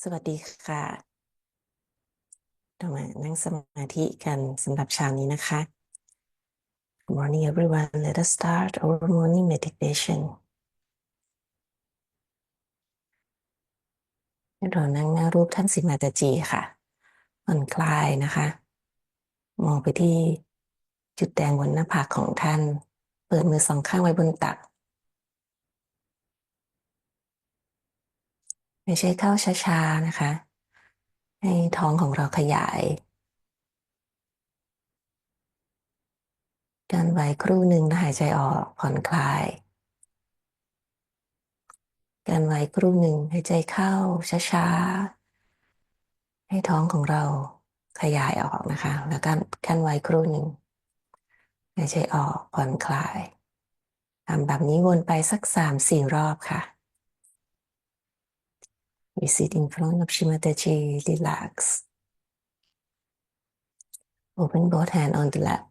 สวัสดีค่ะเรามานั่งสมาธิกันสำหรับเช้านี้นะคะ Good morning everyone. Let us start our morning meditation. เรานั่งหน้ารูปท่านสิมาตาจีค่ะผ่อนคลายนะคะ มองไปที่จุดแดงบนหน้าผากของท่าน เปิดมือสองข้างไว้บนตักหายใจเข้าช้าๆนะคะ ให้ท้องของเราขยายกันไว้ครู่หนึ่งแล้วหายใจออกผ่อนคลายกันไว้ครู่หนึ่งหายใจเข้าช้าๆให้ท้องของเราขยายออกนะคะแล้วกันไว้ครู่หนึ่งหายใจออกผ่อนคลายทำแบบนี้วนไปสัก3-4 รอบค่ะ We sit in front of Shimataji, relax. Open both hands on the lap.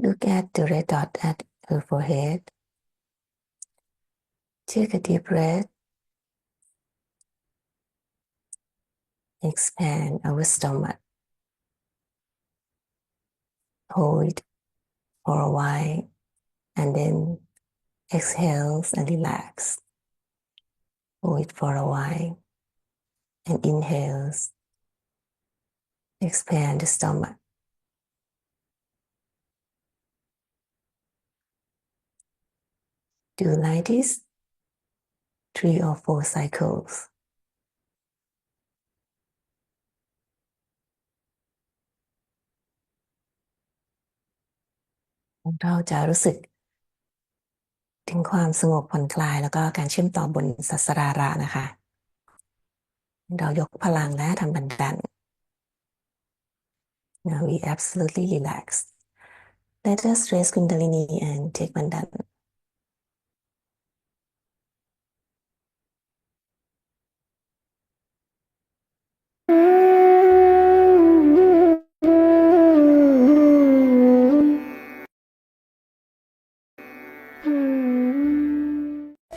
Look at the red dot at her forehead. Take a deep breath. Expand our stomach. Hold it for a while and then exhale and relax. Hold it for a while and inhale. Expand the stomach. Do like this 3 or 4 cycles. เราจะรู้สึกถึงความสงบผ่อนคลายแล้วก็การเชื่อมต่อบนสัสราระนะคะเรายกพลังและทำบันดัน Now we absolutely relax. Let us raise Kundalini and take Bandhan.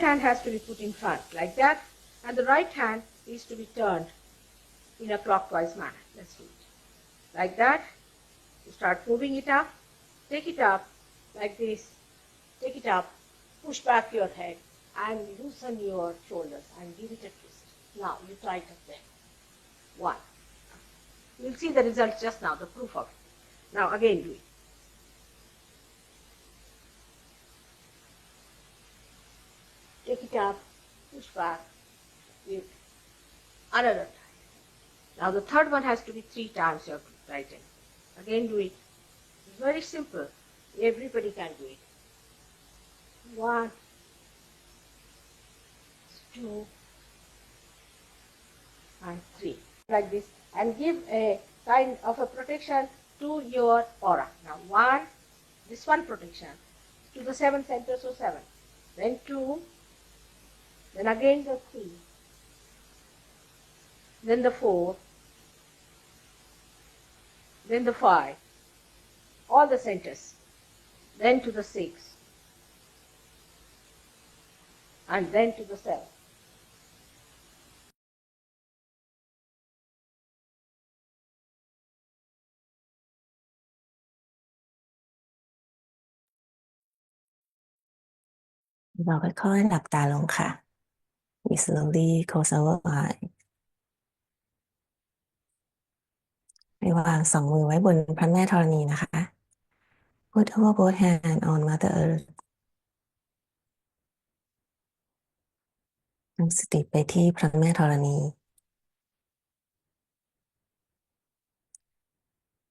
Hand has to be put in front like that, and the right hand is to be turned in a clockwise manner. Let's do it. Like that, you start moving it up, take it up like this, take it up, push back your head and loosen your shoulders and give it a twist. Now you tighten them. 1. You'll see the result just now, the proof of it. Now again do it. Take it up, push back, give another time. Now the third one has to be 3 times you have to tighten. Again do it. It's very simple. Everybody can do it. 1, 2, and 3. Like this. And give a kind of a protection to your aura. Now 1, this one protection to the 7 centers, so 7. Then 2, then again the 3, then the 4, then the 5, all the centers, then to the 6, and then to the 7. Now weค่อยๆหลับตาลงค่ะ We slowly close our eyes. ให้วาง2 มือไว้บนพระแม่ธรณีนะคะ Put our both hand on Mother Earth. นำสติไปที่พระแม่ธรณี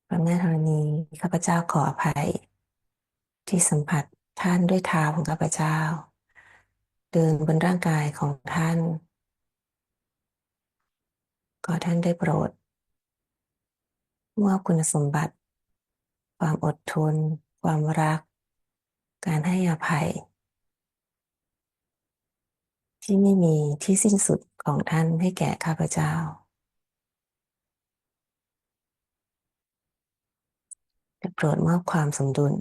พระแม่ธรณีข้าพเจ้าขออภัยที่สัมผัสท่านด้วยเท้าของข้าพเจ้า เดินบนร่างกายของท่านขอท่านได้โปรดมอบคุณสมบัติความอดทนความรักการให้อภัยที่ไม่มีที่สิ้นสุดของท่านให้แก่ข้าพเจ้าได้โปรดมอบความสมดุล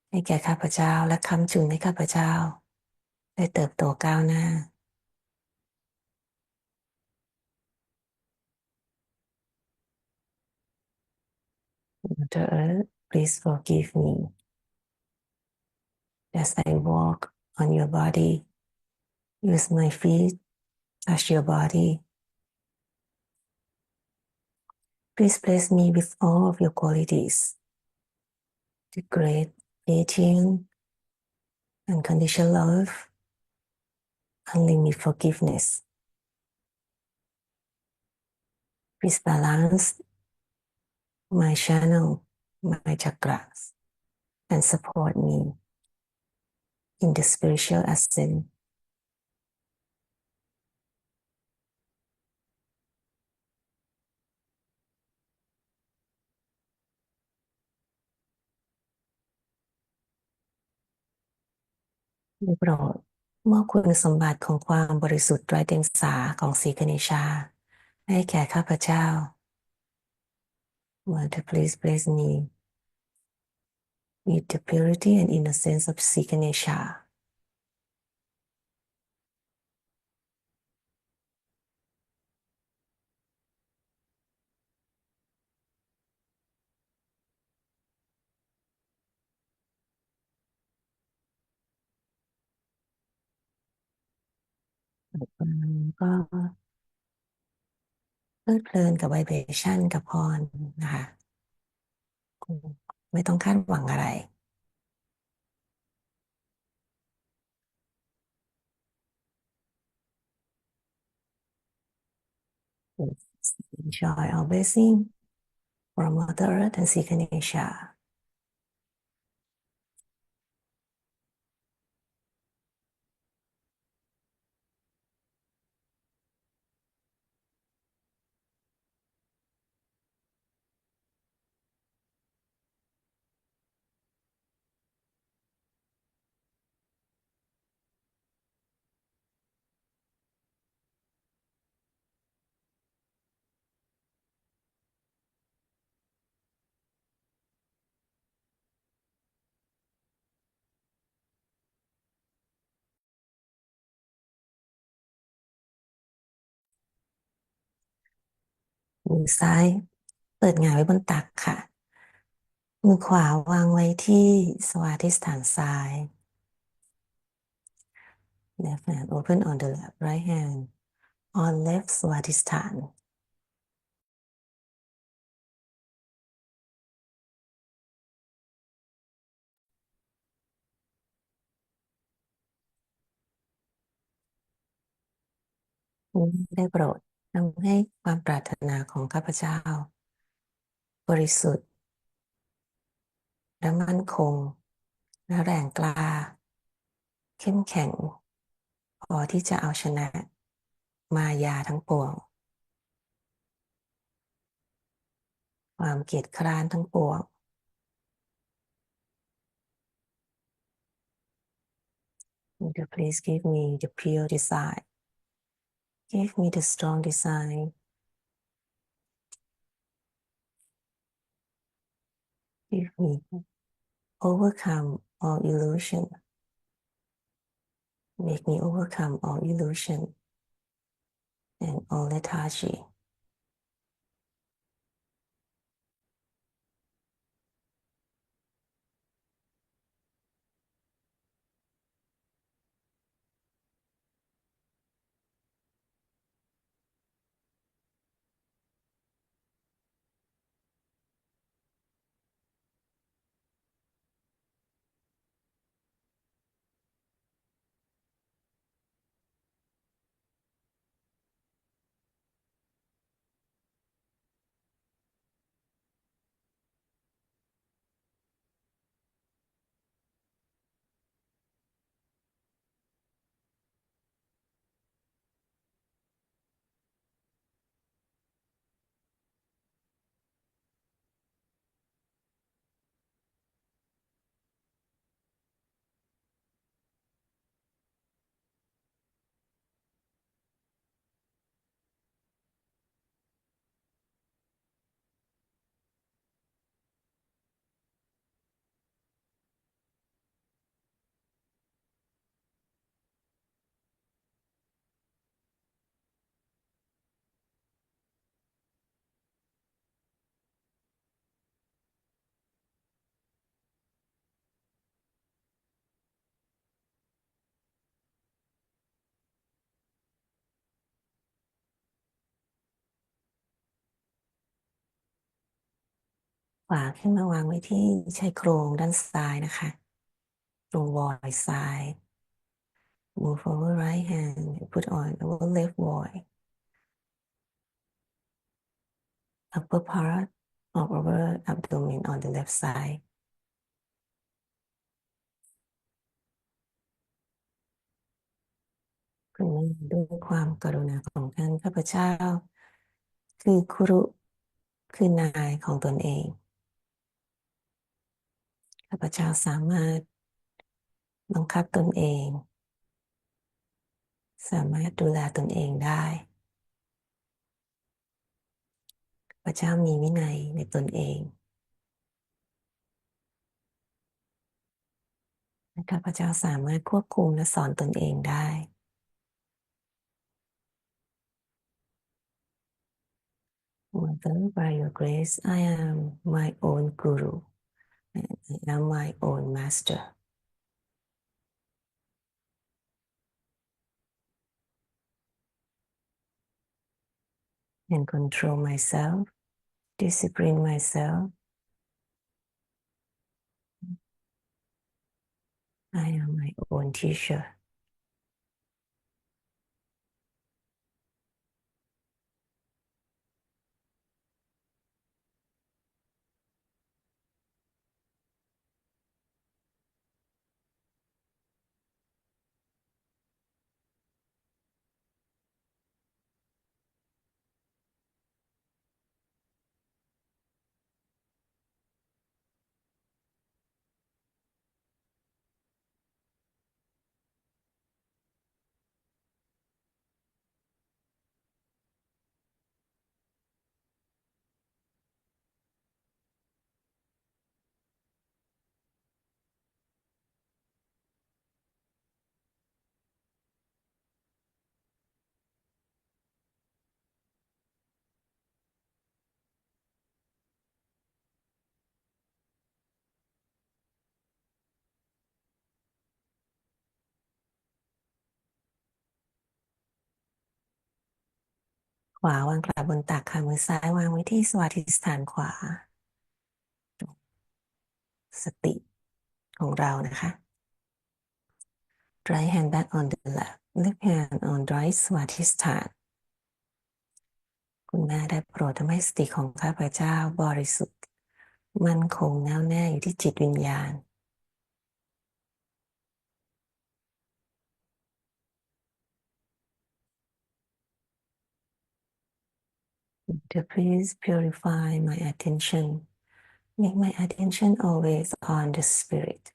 ให้แก่ข้าพเจ้าและค้ำจุนให้ข้าพเจ้าได้เติบโตก้าวหน้า Mother Earth, please forgive me as I walk on your body. Use my feet, touch your body. Please bless me with all of your qualities, the great aging, unconditional love, unlimited forgiveness. Please balance my channel, my chakras, and support me in the spiritual ascent. ได้โปรดมอบคุณสมบัติของความบริสุทธิ์ไร้เดียงสาของศรีกเนชาให้แก่ข้าพเจ้า Mother, please bless me with the purity and innocence of Sri Ganesha. ก็เพลิดเพลินกับไวเบรชั่นกับพรนะคะไม่ต้องคาดหวังอะไร Enjoy our blessing from Mother Earth and Sri Ganesha. มือซ้ายเปิดหงายไว้บนตักค่ะ มือขวาวางไว้ที่สวาธิสถานซ้าย Left hand open on the left, right hand on left สวาธิสถานได้โปรดทำให้ความปรารถนาของข้าพเจ้าบริสุทธิ์และมั่นคงและแรงกล้าเข้มแข็งพอที่จะเอาชนะมายาทั้งปวงความเกียจคร้านทั้งปวง Would you please give me the pure desire? Give me the strong desire. Give me overcome all illusion. Make me overcome all illusion and all lethargy. ขวาขึ้นมาวางไว้ที่ชายโครงด้านซ้ายนะคะตรง void ซ้าย move over right hand put on our left void upper part of our abdomen on the left side คุณแม่ด้วยความกรุณาของท่านข้าพเจ้าคือครุคือนายของตนเองข้าพเจ้าสามารถบังคับตนเองสามารถดูแลตนเองได้ข้าพเจ้ามีวินัยในตนเองและข้าพเจ้าสามารถควบคุมและสอนตนเองได้ Mother, by your grace, I am my own guru and I am my own master. And control myself, discipline myself. I am my own teacher. ขวาวางกลับบนตักค่ะมือซ้ายวางไว้ที่สมาธิสถานขวาสติของเรานะคะ Right hand back on the left left hand on right สมาธิสถานคุณแม่ได้โปรดทำให้สติของข้าพเจ้าบริสุทธิ์มั่นคงแน่วแน่อยู่ที่จิตวิญญาณ To please purify my attention. Make my attention always on the spirit.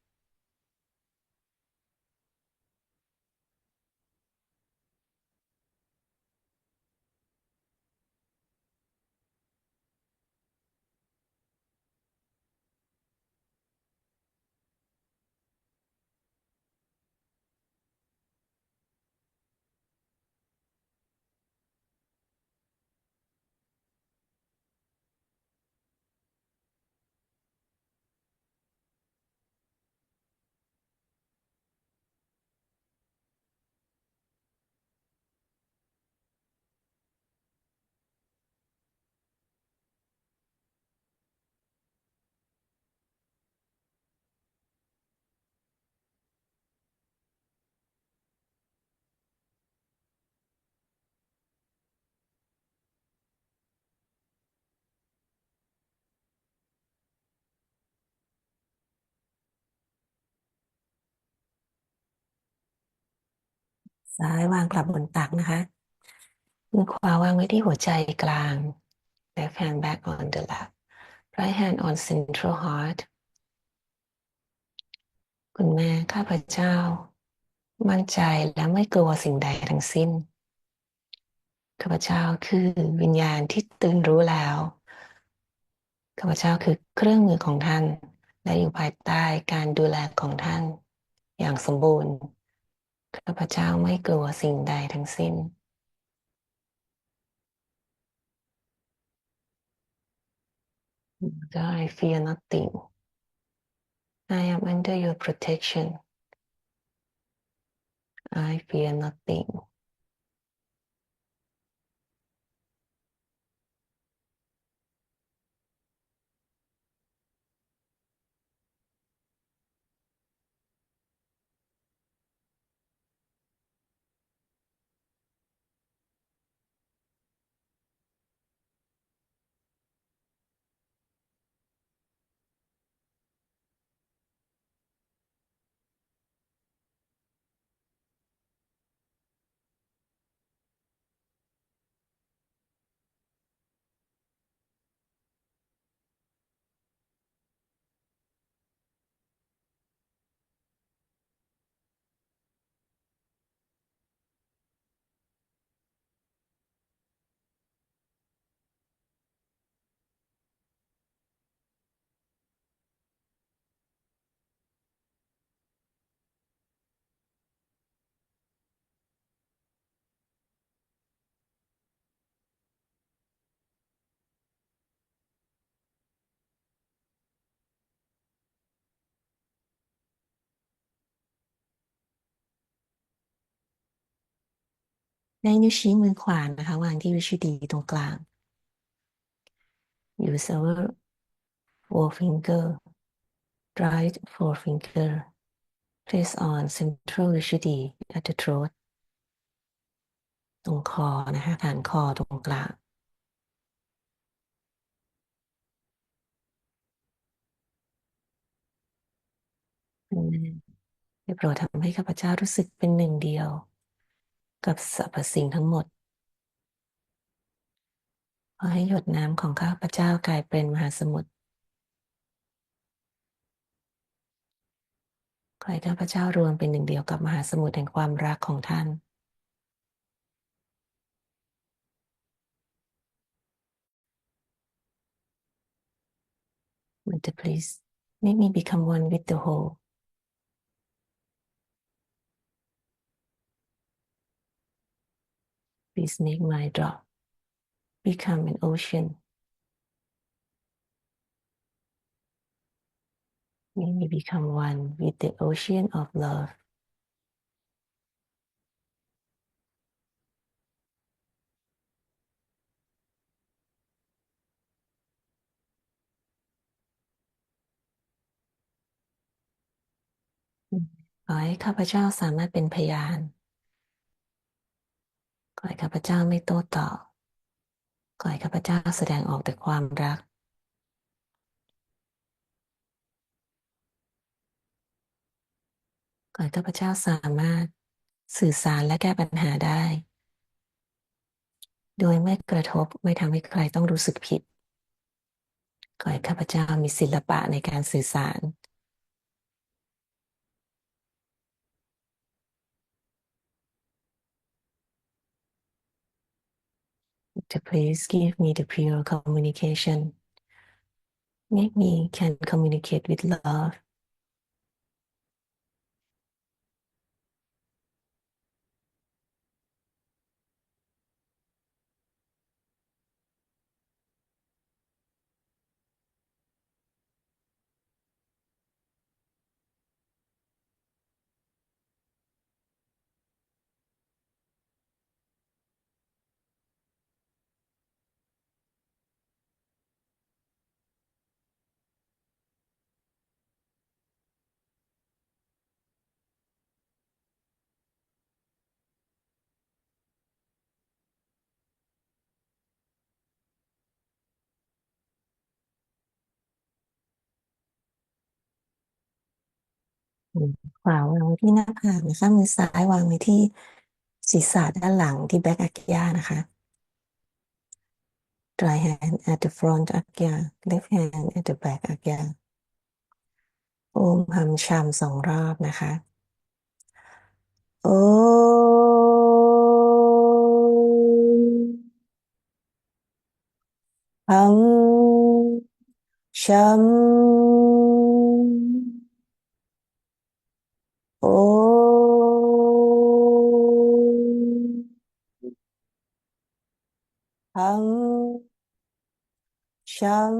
ซ้ายวางกลับบนตักนะคะมือขวาวางไว้ที่หัวใจกลาง Left hand back on the left Right hand on central heart คุณแม่ข้าพเจ้ามั่นใจและไม่กลัวสิ่งใดทั้งสิ้นข้าพเจ้าคือวิญญาณที่ตื่นรู้แล้วข้าพเจ้าคือเครื่องมือของท่านและอยู่ภายใต้การดูแลของท่านอย่างสมบูรณ์ข้าพเจ้าไม่กลัวสิ่งใดทั้งสิ้น I fear nothing. I am under your protection. I fear nothing. ในนิ้วชี้มือขวานะคะวางที่วิชุดีตรงกลาง use our forefinger right forefinger place on central vishuddhi at the throat ตรงคอนะคะฐานคอตรงกลางได้โปรดทำให้ข้าพเจ้ารู้สึกเป็นหนึ่งเดียวกับสรรพสิ่งทั้งหมดขอให้หยดน้ำของข้าพเจ้ากลายเป็นมหาสมุทรขอให้ข้าพเจ้ารวมเป็นหนึ่งเดียวกับมหาสมุทรแห่งความรักของท่าน Mother, please make me become one with the whole. Please make my drop become an ocean. Make me become one with the ocean of love.ขอให้ข้าพเจ้าสามารถเป็นพยานขอให้ข้าพเจ้าไม่โต้ตอบขอให้ข้าพเจ้าแสดงออกแต่ความรักขอให้ข้าพเจ้าสามารถสื่อสารและแก้ปัญหาได้โดยไม่กระทบไม่ทำให้ใครต้องรู้สึกผิดขอให้ข้าพเจ้ามีศิลปะในการสื่อสาร To please give me the pure communication. Make me can communicate with love.ขวาวางไว้ที่หน้าผากนะคะมือซ้ายวางไว้ที่ศีรษะด้านหลังที่แบ็กอักยานะคะ Right hand at the front agya left hand at the back agya โอมหัมชัม2 รอบนะคะโอมหัมชัมโอหัมชัม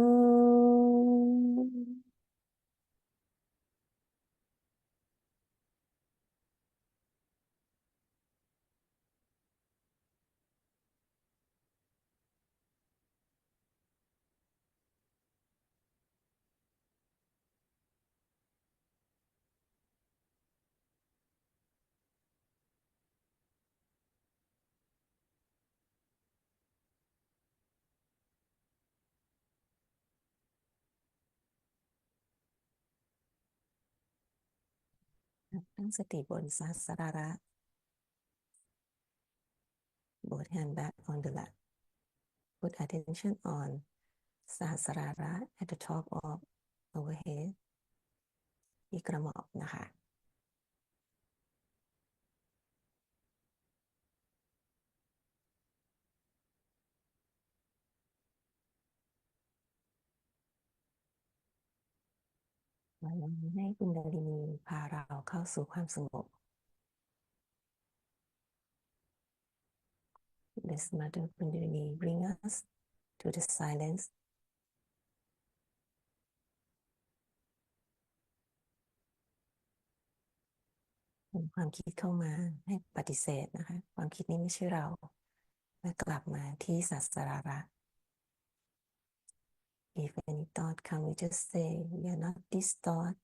ตั้งสติบนสาสราระ both hand back on the lap put attention on Sahasrara at the top of our head ที่กระหม่อมนะคะวันนี้ให้คุณดารินีพาเราเข้าสู่ความสงบ Let Mother Kundalini bring us to the silence ความคิดเข้ามาให้ปฏิเสธนะคะความ คิดนี้ไม่ใช่เราและกลับมาที่สัสราระ If any thought come, we just say, we are not this thought.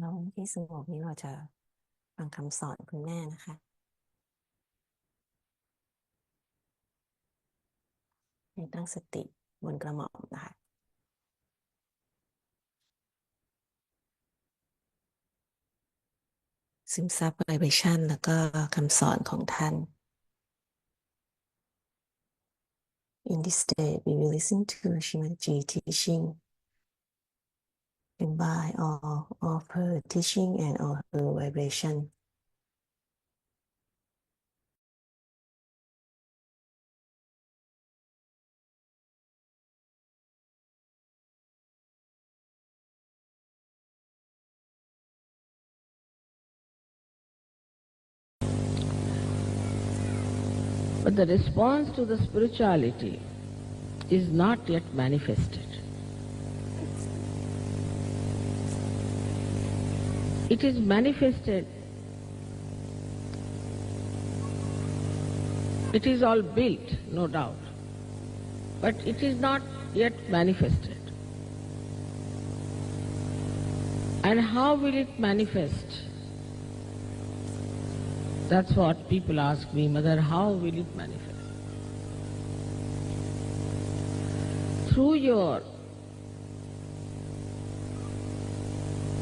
เราที่สงบนี้เราจะฟังคำสอนคุณแม่นะคะให้ตั้งสติบนกระหม่อมนะคะซึมซับไวเบรชั่นแล้วก็คำสอนของท่าน In this day we will listen to Shimaji teaching and by all of her teaching and all her vibration. But the response to the spirituality is not yet manifested. It is manifested. It is all built, no doubt, but it is not yet manifested. And how will it manifest? That's what people ask me, Mother, how will it manifest? Through your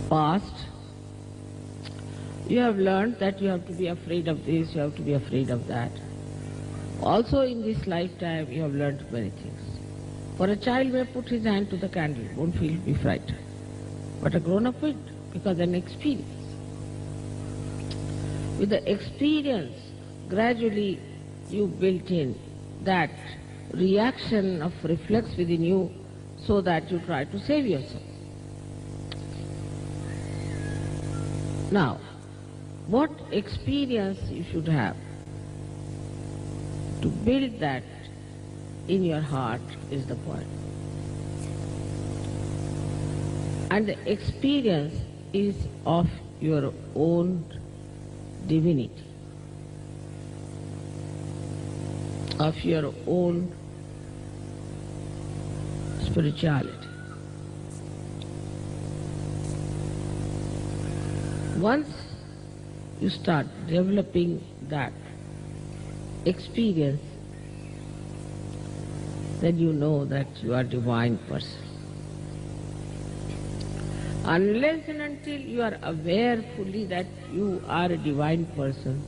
past, you have learned that you have to be afraid of this, you have to be afraid of that. Also in this lifetime, you have learned many things. For a child may put his hand to the candle, won't be frightened. But a grown-up will, because an experience. With the experience, gradually you built in that reaction of reflex within you so that you try to save yourself. Now, what experience you should have to build that in your heart is the point. And the experience is of your own divinity, of your own spirituality. Once you start developing that experience, then you know that you are a divine person. Unless and until you are aware fully that you are a divine person,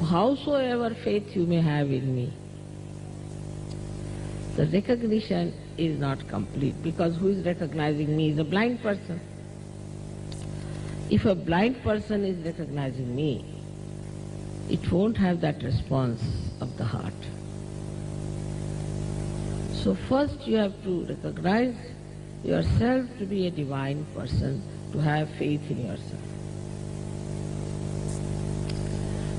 howsoever faith you may have in me, the recognition is not complete, because who is recognizing me is a blind person. If a blind person is recognizing me, it won't have that response of the heart. So first you have to recognize yourself to be a divine person, to have faith in yourself.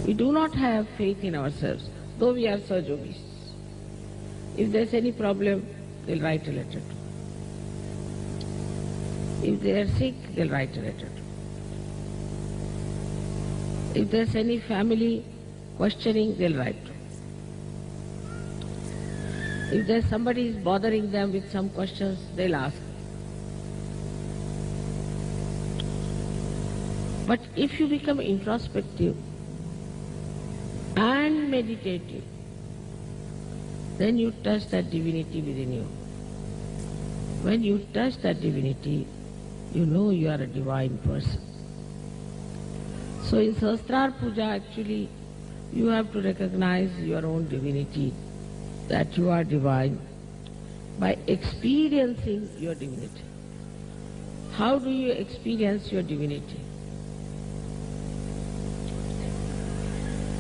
We do not have faith in ourselves, though we are Sahajogis. If there's any problem, they'll write a letter to. If they are sick, they'll write a letter to. If there's any family questioning, they'll write to. If there's somebody is bothering them with some questions, they'll ask. But if you become introspective and meditative, then you touch that divinity within you. When you touch that divinity, you know you are a divine person. So in Sahasrara Puja, actually, you have to recognize your own divinity, that you are divine, by experiencing your divinity. How do you experience your divinity?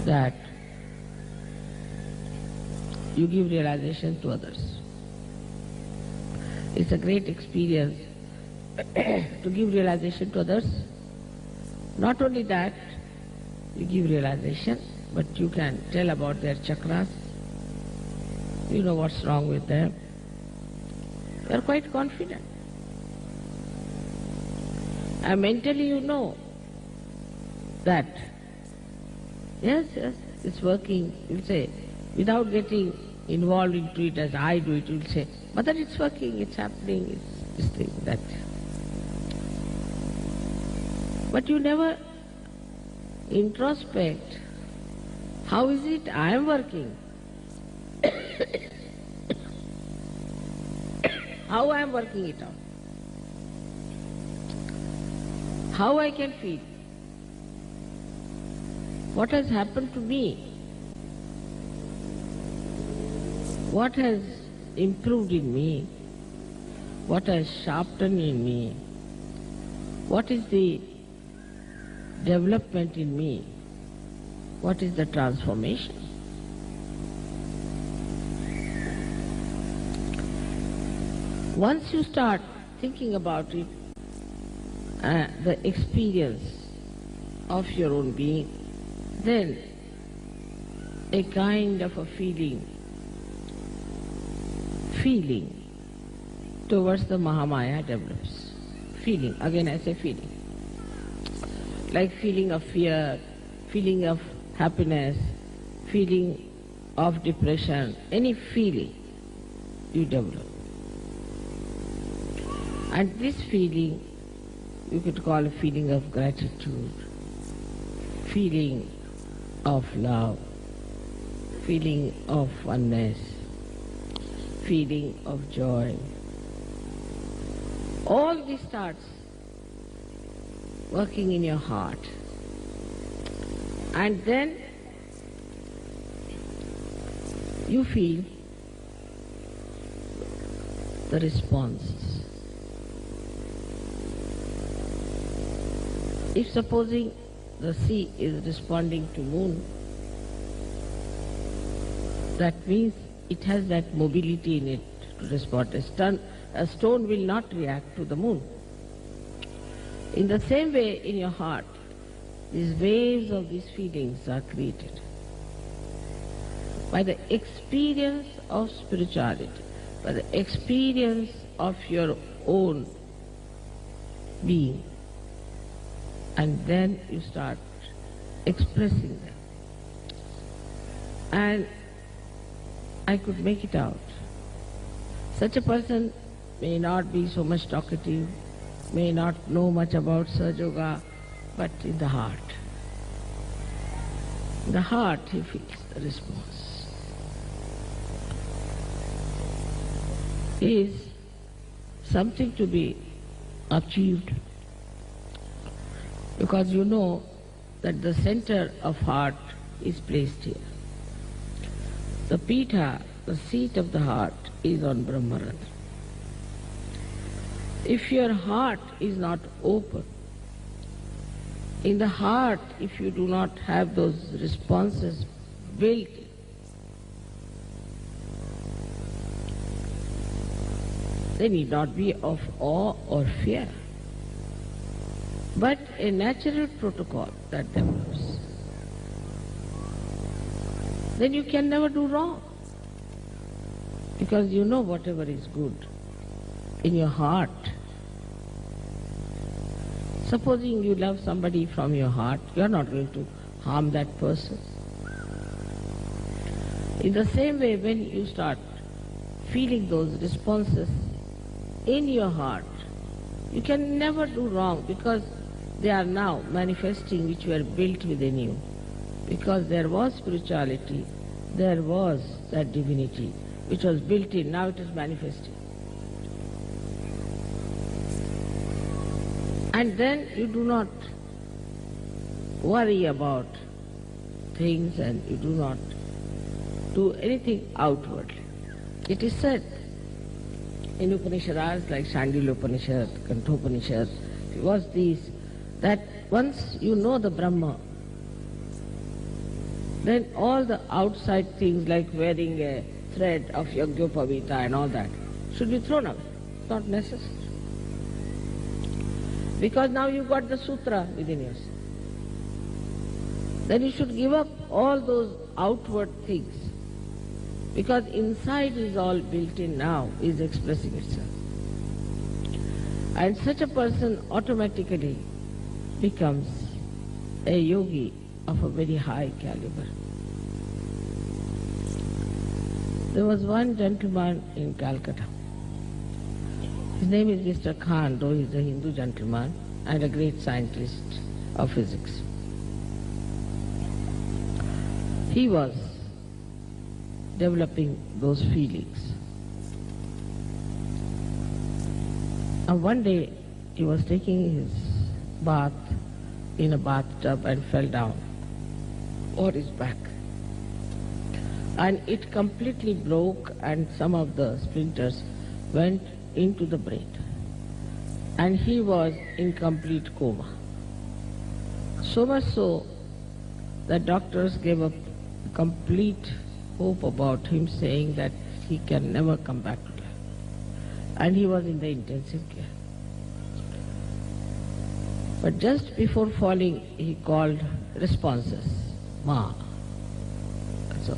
That you give realization to others. It's a great experience to give realization to others. Not only that, you give realization, but you can tell about their chakras. You know what's wrong with them. You are quite confident. And mentally you know that, yes, it's working. You say, without getting involved into it as I do it, you will say, Mother, it's working, it's happening, it's this thing, that. But you never introspect. How is it I am working? How I am working it out? How I can feel? What has happened to me? What has improved in me? What has sharpened in me? What is the development in me? What is the transformation? Once you start thinking about it, the experience of your own being, then a kind of a feeling towards the Mahamaya develops. Feeling, again I say feeling. Like feeling of fear, feeling of happiness, feeling of depression, any feeling you develop. And this feeling you could call a feeling of gratitude, feeling of love, feeling of oneness, feeling of joy. All this starts working in your heart. And then you feel the responses. If supposing the sea is responding to moon, that means it has that mobility in it to respond. A stone will not react to the moon. In the same way, in your heart, these waves of these feelings are created by the experience of spirituality, by the experience of your own being. And then you start I could make it out. Such a person may not be so much talkative, may not know much about Sahaja Yoga, but in the heart he feels the response. Is something to be achieved, because you know that the center of heart is placed here. The Pitha, the seat of the heart, is on Brahmarandra. If your heart is not open, in the heart, if you do not have those responses built, they need not be of awe or fear, but a natural protocol that develops. Then you can never do wrong, because you know whatever is good in your heart. Supposing you love somebody from your heart, you are not going to harm that person. In the same way, when you start feeling those responses in your heart, you can never do wrong, because they are now manifesting which were built within you. Because there was spirituality, there was that divinity which was built in, now it is manifesting. And then you do not worry about things and you do not do anything outwardly. It is said in Upanishads like Shandilya Upanishad, Kathopanishad, it was these, that once you know the Brahma, then all the outside things like wearing a thread of Yagyopavita and all that should be thrown away. It's not necessary. Because now you've got the sutra within yourself. Then you should give up all those outward things, because inside is all built in now, is expressing itself. And such a person automatically becomes a yogi of a very high caliber. There was one gentleman in Calcutta. His name is Mr. Khan, though he is a Hindu gentleman and a great scientist of physics. He was developing those feelings. And one day he was taking his bath in a bathtub and fell down on his back. And it completely broke and some of the splinters went into the brain. And he was in complete coma. So much so that doctors gave up complete hope about him, saying that he can never come back to life. And he was in the intensive care. But just before falling, he called responses, Ma. So,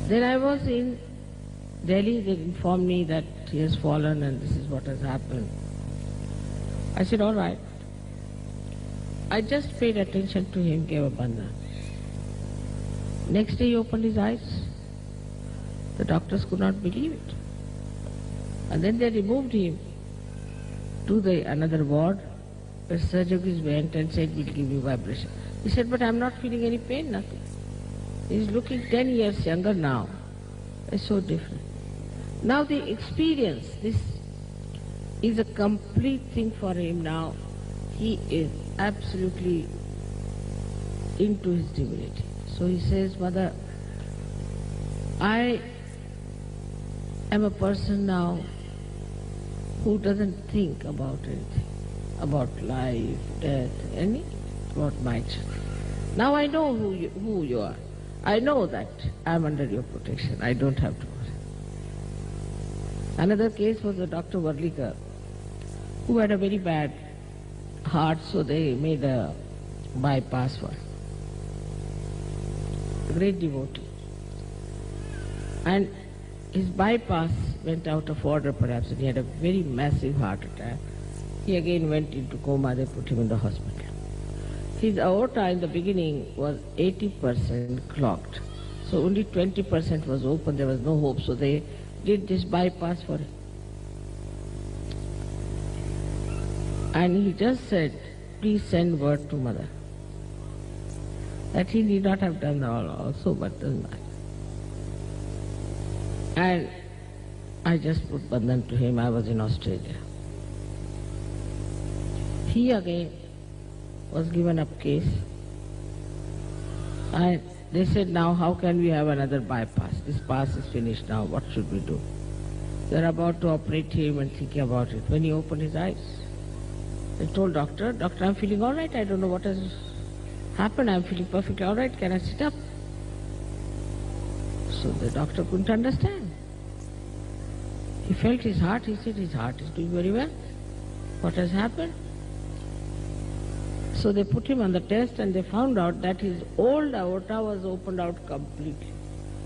then I was in Delhi, they informed me that he has fallen and this is what has happened. I said, all right. I just paid attention to him, gave a bandha. Next day he opened his eyes. The doctors could not believe it. And then they removed him to another ward where surgeons went and said, we'll give you vibration. He said, but I'm not feeling any pain, nothing. He's looking 10 years younger now. It's so different. Now the experience, this is a complete thing for him now. He is absolutely into his divinity. So he says, Mother, I am a person now who doesn't think about anything, about life, death, about my children. Now I know who you are. I know that I am under your protection. I don't have to worry. Another case was a Dr. Varlikar, who had a very bad heart, so they made a bypass for him. A great devotee. And his bypass went out of order perhaps, and he had a very massive heart attack. He again went into coma, they put him in the hospital. His aorta in the beginning was 80% clogged. So only 20% was open, there was no hope, so they did this bypass for him. And he just said, please send word to mother. That he need not have done all also, but doesn't matter. And I just put bandhan to him. I was in Australia. He again was given up case. And they said, now how can we have another bypass? This pass is finished now. What should we do? They're about to operate him and thinking about it. When he opened his eyes, they told doctor, I'm feeling all right. I don't know what has happened. I'm feeling perfectly all right. Can I sit up? So the doctor couldn't understand. He felt his heart. He said his heart is doing very well. What has happened? So they put him on the test and they found out that his old aorta was opened out completely,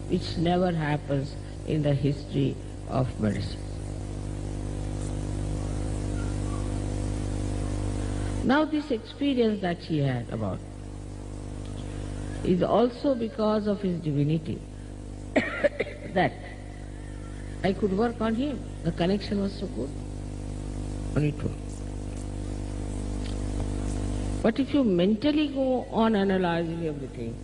which never happens in the history of medicine. Now this experience that he had about is also because of his divinity that I could work on him. The connection was so good. Only two. But if you mentally go on analyzing everything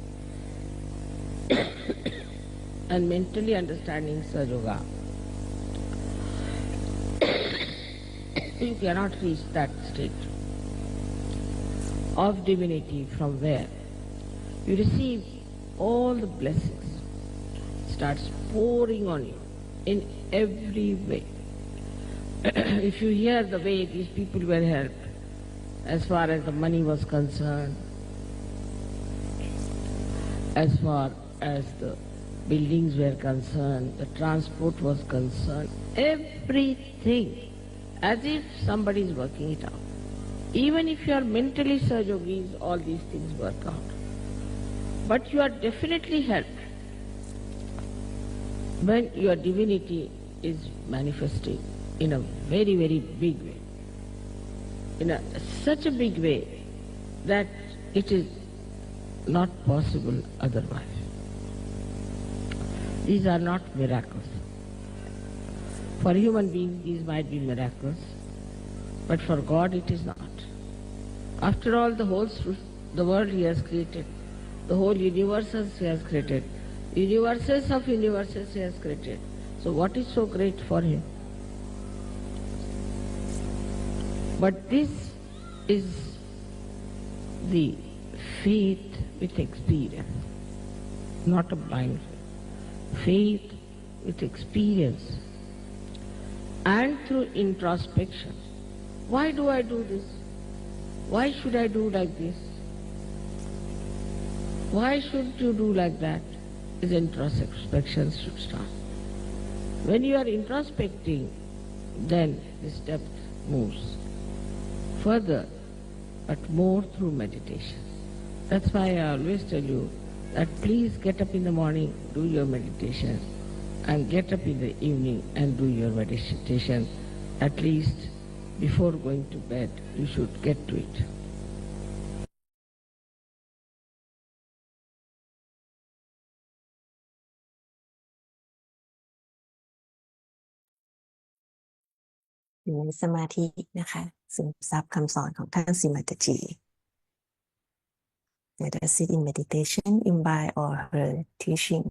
and mentally understanding Sahaja Yoga, you cannot reach that state of divinity from where you receive all the blessings, starts pouring on you in every way. If you hear the way these people were helped, as far as the money was concerned, as far as the buildings were concerned, the transport was concerned, everything, as if somebody is working it out. Even if you are mentally Sahaja Yogis, all these things work out. But you are definitely helped when your divinity is manifesting in a very, very big way. In such a big way that it is not possible otherwise. These are not miracles. For human beings these might be miracles, but for God it is not. After all, the world He has created, the whole universes He has created, universes of universes He has created. So what is so great for Him? But this is the faith with experience, not a blind faith. Faith with experience and through introspection. Why do I do this? Why should I do like this? Why should you do like that? Is introspection should start. When you are introspecting, then this depth moves further, but more through meditation. That's why I always tell you that please get up in the morning, do your meditation, and get up in the evening and do your meditation. At least before going to bed, you should get to it.อยู่ในสมาธินะคะซึมซับคำสอนของท่านสิมาตจี Let us sit in meditation, imbibe all her teaching.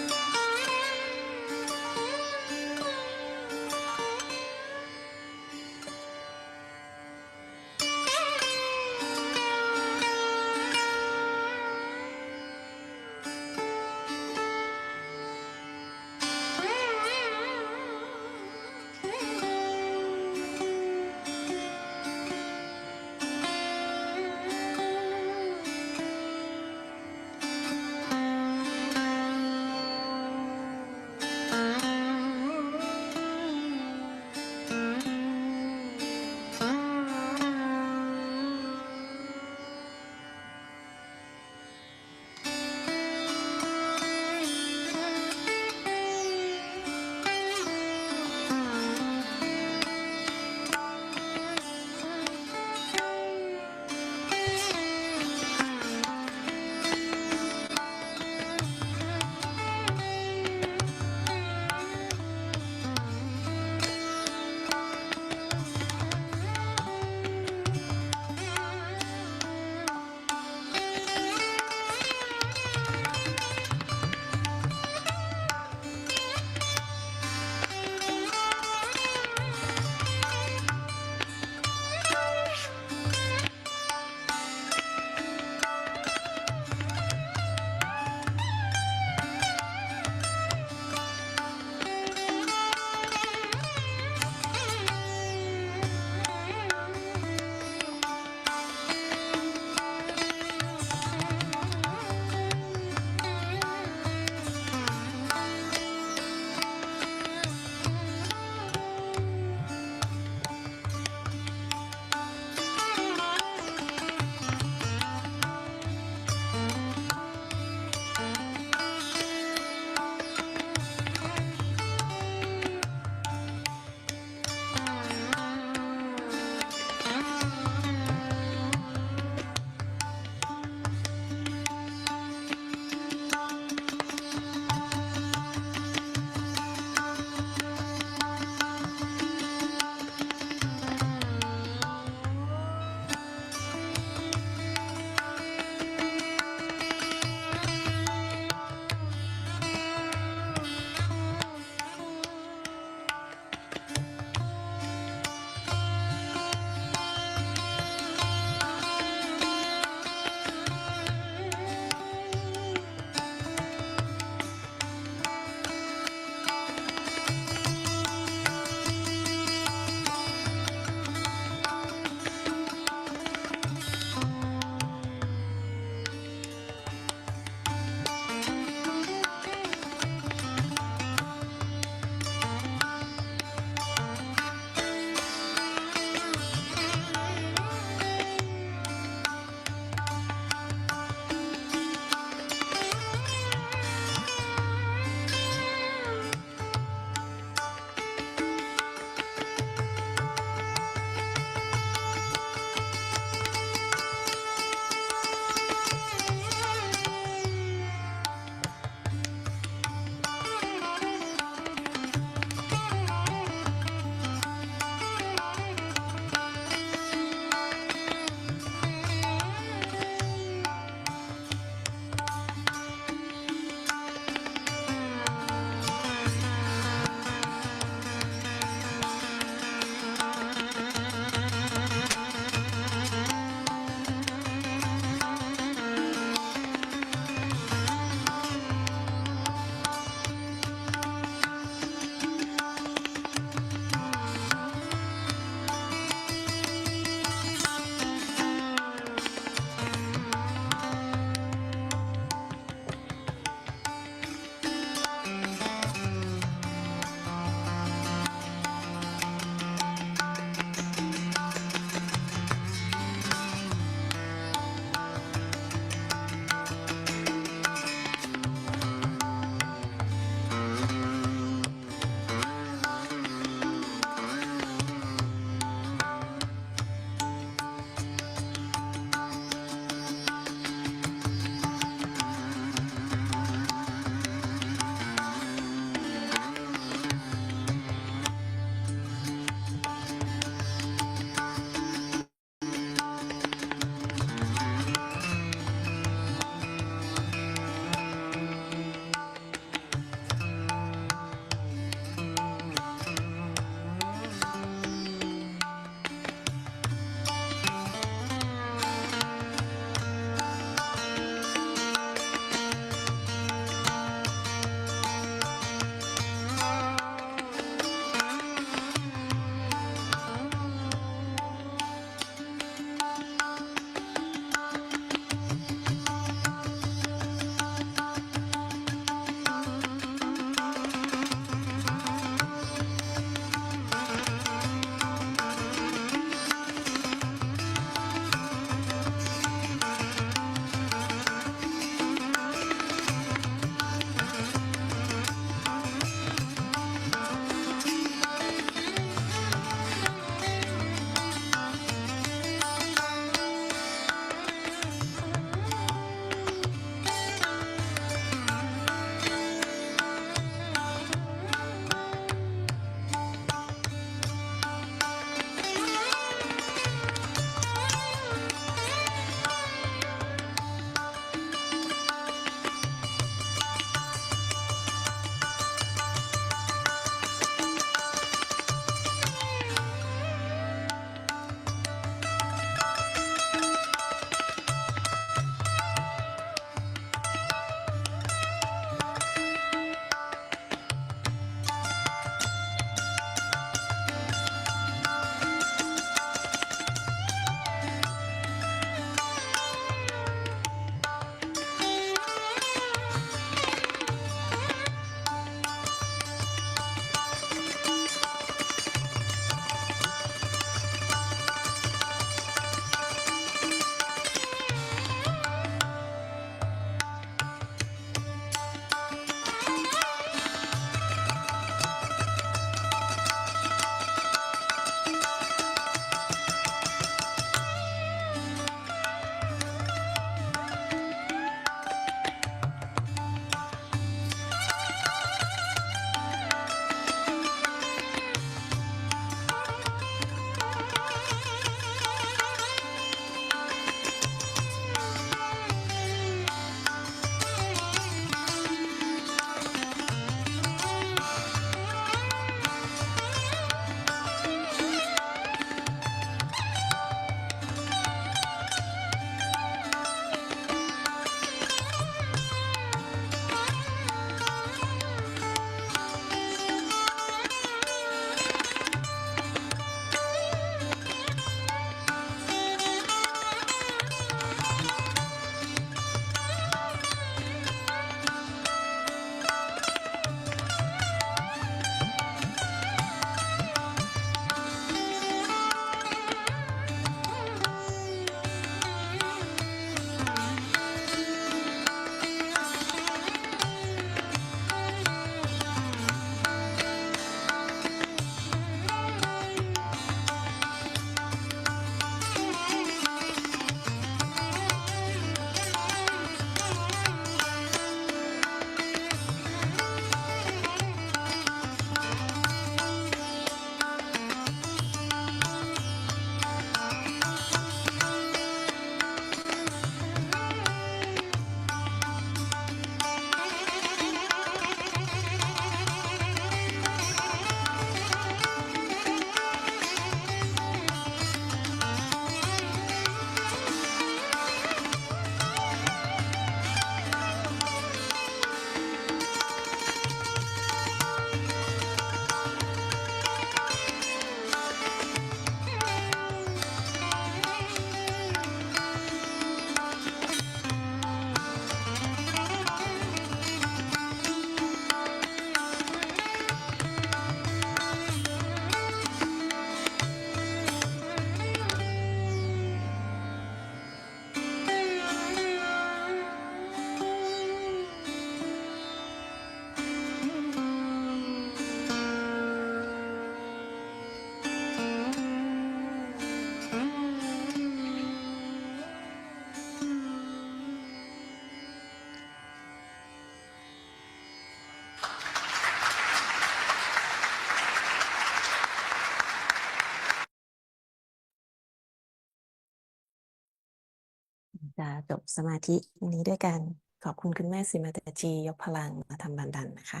จะจบสมาธินี้ด้วยกันขอบคุณคุณแม่สิมาตาจียกพลังมาทำบันดันนะคะ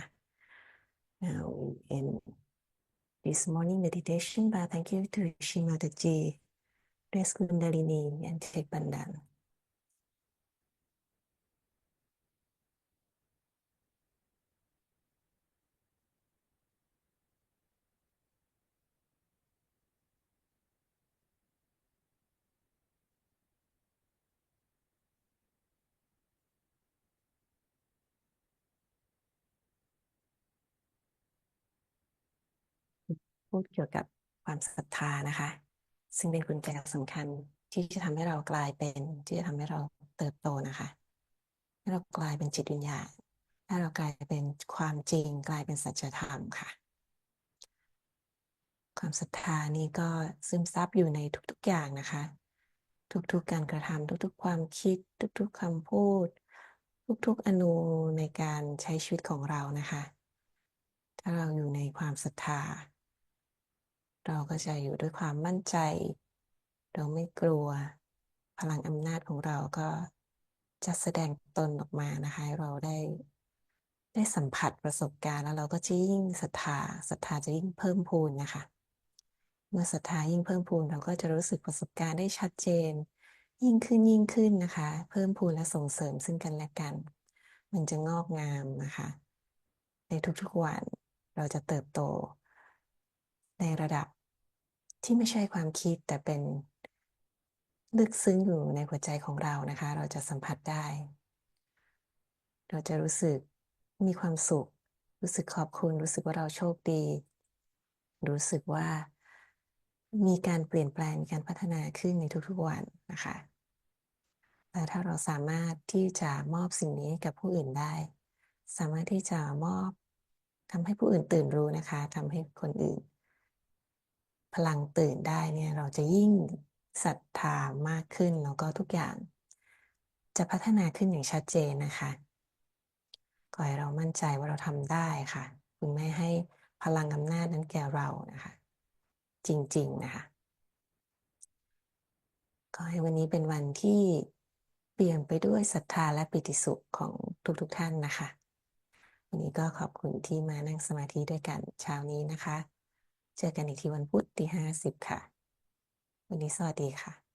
Now we end this morning meditation by thank you to Shimataji, Grace Kundalini, and take Bandan. พูดเกี่ยวกับความศรัทธานะคะ ซึ่งเป็นกุญแจสำคัญที่จะทำให้เรากลายเป็นที่จะทำให้เราเติบโตนะคะให้เรากลายเป็นจิตวิญญาณให้เรากลายเป็นความจริงกลายเป็นสัจธรรมค่ะ ความศรัทธานี้ก็ซึมซับอยู่ในทุกๆอย่างนะคะ ทุกๆการกระทำทุกๆความคิดทุกๆคำพูดทุกๆอนูในการใช้ชีวิตของเรานะคะ ถ้าเราอยู่ในความศรัทธาเราก็จะอยู่ด้วยความมั่นใจเราไม่กลัวพลังอำนาจของเราก็จะแสดงตนออกมานะคะให้เราได้สัมผัสประสบการณ์แล้วเราก็จะยิ่งศรัทธาจะยิ่งเพิ่มพูนนะคะเมื่อศรัทธายิ่งเพิ่มพูนเราก็จะรู้สึกประสบการณ์ได้ชัดเจนยิ่งขึ้นนะคะเพิ่มพูนและส่งเสริมซึ่งกันและกันมันจะงอกงามนะคะในทุกๆวันเราจะเติบโตในระดับที่ไม่ใช่ความคิดแต่เป็นลึกซึ้งอยู่ในหัวใจของเรานะคะเราจะสัมผัสได้เราจะรู้สึกมีความสุขรู้สึกขอบคุณรู้สึกว่าเราโชคดีรู้สึกว่ามีการเปลี่ยนแปลงมีการพัฒนาขึ้นในทุกๆวันนะคะแต่ถ้าเราสามารถที่จะมอบสิ่งนี้ให้กับผู้อื่นได้สามารถที่จะมอบทำให้ผู้อื่นตื่นรู้นะคะทำให้คนอื่นพลังตื่นได้เนี่ยเราจะยิ่งศรัทธามากขึ้นแล้วก็ทุกอย่างจะพัฒนาขึ้นอย่างชัดเจนนะคะขอให้เรามั่นใจว่าเราทำได้ค่ะคุณแม่ให้พลังอำนาจนั้นแก่เรานะคะจริงๆนะคะขอให้วันนี้เป็นวันที่เปลี่ยนไปด้วยศรัทธาและปิติสุขของทุกๆท่านนะคะวันนี้ก็ขอบคุณที่มานั่งสมาธิด้วยกันเช้านี้นะคะเจอกันอีกทีวันพุธที่50ค่ะวันนี้สวัสดีค่ะ